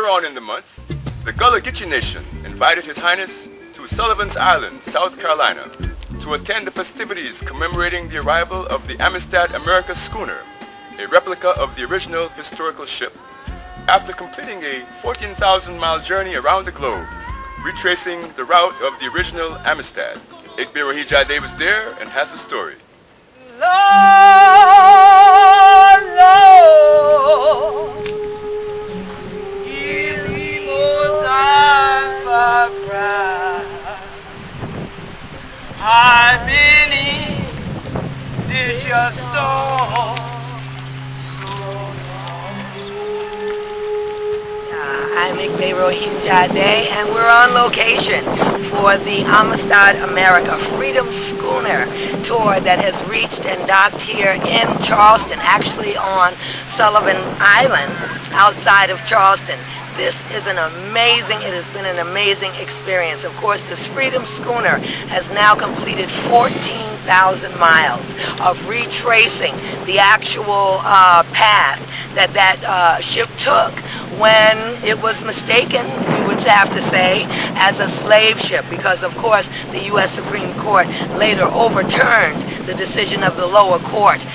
on in the month, the Gullah Geechee Nation invited His Highness to Sullivan's Island, South Carolina, to attend the festivities commemorating the arrival of the Amistad America schooner, a replica of the original historical ship, after completing a 14,000-mile journey around the globe, retracing the route of the original Amistad. Igbe Rohijade was there and has the story. Lord, Lord, give me more time for pride. Hide me in this your storm so long. I'm Igbe Rohijade, and we're on location for the Amistad America Freedom Schooner tour that has reached and docked here in Charleston, actually on Sullivan Island outside of Charleston. This is it has been an amazing experience. Of course, this Freedom Schooner has now completed 14,000 miles of retracing the actual path that ship took when it was mistaken, we would have to say, as a slave ship, because of course the U.S. Supreme Court later overturned the decision of the lower court.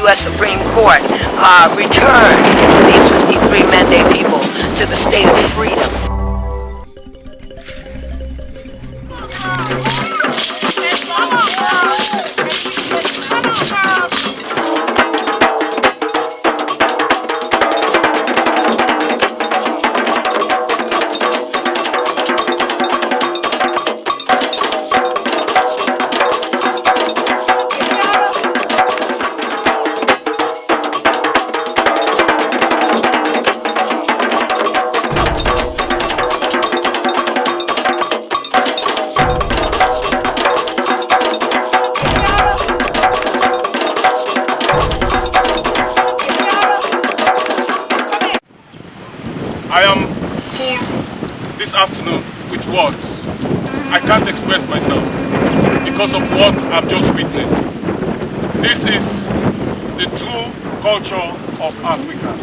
U.S. Supreme Court returned these 53 Mende people to the state of freedom. I am full this afternoon with words. I can't express myself because of what I've just witnessed. This is the true culture of Africa.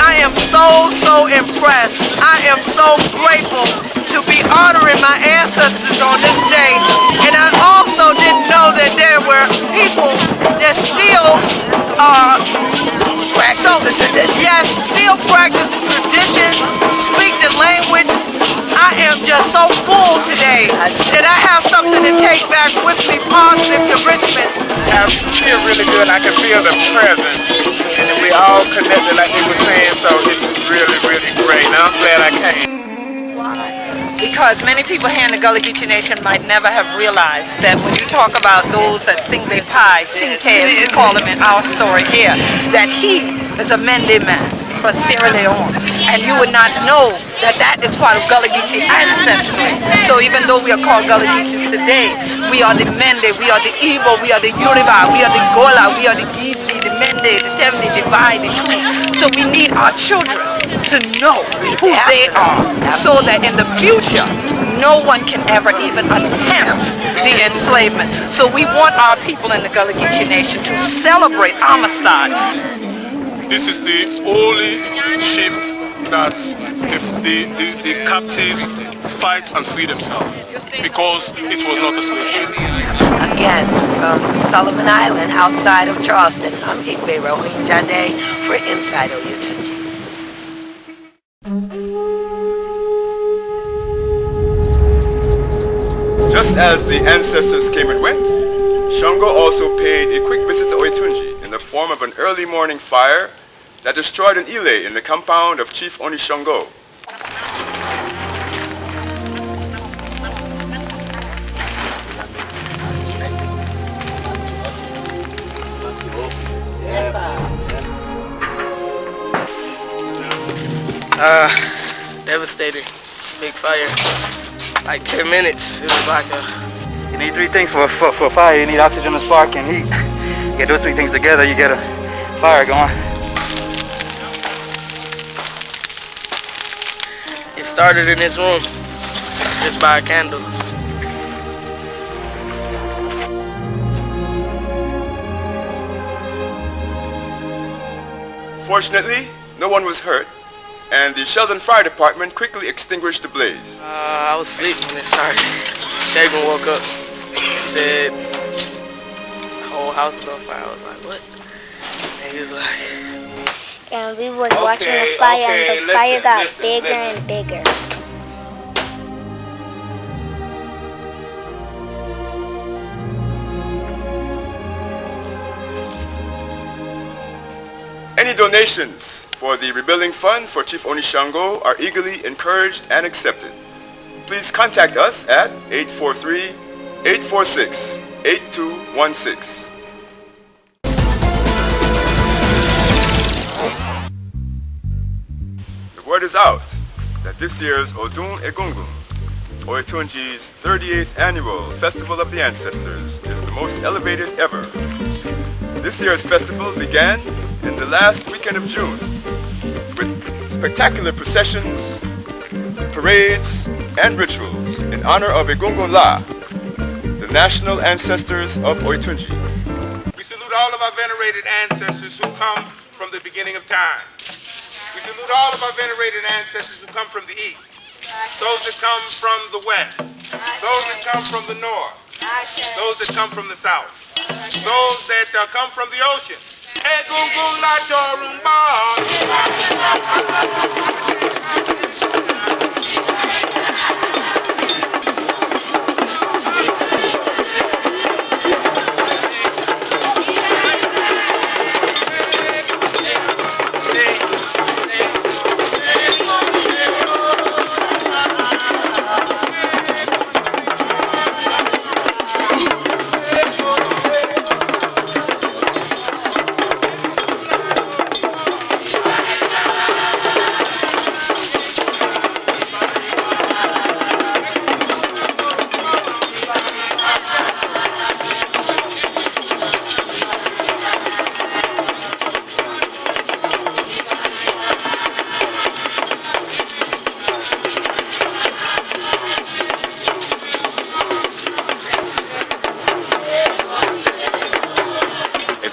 I am so impressed. I am so grateful to be honoring my ancestors on this day. And I also didn't know that there were people that still still practice traditions, speak the language. I am just so full today that I have something to take back with me positive to Richmond. I feel really good. I can feel the presence, and we all connected like they were saying, so it's really great. And I'm glad I came. Because many people here in the Gullah Geechee Nation might never have realized that when you talk about those that sing their pie, sing as we call them in our story here, that he is a Mende man from Sierra Leone, and you would not know that that is part of Gullah Geechee ancestry. So even though we are called Gullah Geechees today, we are the Mende, we are the Igbo, we are the Yoruba, we are the Gola, we are the Gidli, the Mende, the Temne, the Vai, the Thru. So we need our children to know who they are, so that in the future no one can ever even attempt the enslavement. So we want our people in the Gullah Geechee Nation to celebrate Amistad. This is the only ship that the captives fight and free themselves, because it was not a slave ship. Again, from Sullivan Island outside of Charleston, I'm Igbe Rohijade for Inside Oyotunji. Just as the ancestors came and went, Shango also paid a quick visit to Oyotunji in the form of an early morning fire that destroyed an ile in the compound of Chief Onishango. Devastating. Big fire. Like 10 minutes. It was like a... You need three things for a fire. You need oxygen, a spark, and heat. You get those three things together, you get a fire going. It started in this room, just by a candle. Fortunately, no one was hurt, and the Sheldon Fire Department quickly extinguished the blaze. I was asleep when it started. Shagun woke up and said, the whole house was on fire. I was like, what? And he was like... And we was watching the fire, and the fire got bigger and bigger. Any donations for the Rebuilding Fund for Chief Onishango are eagerly encouraged and accepted. Please contact us at 843-846-8216. The word is out that this year's Odun Egungun, Oyotunji's 38th annual Festival of the Ancestors, is the most elevated ever. This year's festival began in the last weekend of June with spectacular processions, parades, and rituals in honor of Egungun La, the national ancestors of Oyotunji. We salute all of our venerated ancestors who come from the beginning of time. We salute all of our venerated ancestors who come from the east, those that come from the west, those that come from the north, those that come from the south, those that come from the ocean. Egungun la torumba.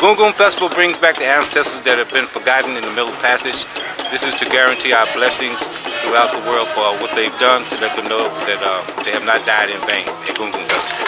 Egungun Festival brings back the ancestors that have been forgotten in the Middle Passage. This is to guarantee our blessings throughout the world for what they've done, to let them know that they have not died in vain. Egungun Festival.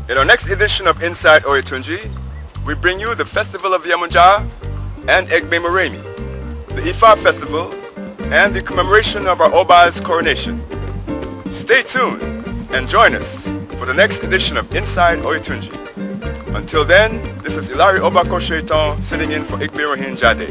In our next edition of Inside Oyotunji, we bring you the Festival of Yamunja and Egbe Moremi, the Ifa Festival, and the commemoration of our Oba's coronation. Stay tuned and join us for the next edition of Inside Oyotunji. Until then, this is Ilari Obakosetan sitting in for Ikbe Jade.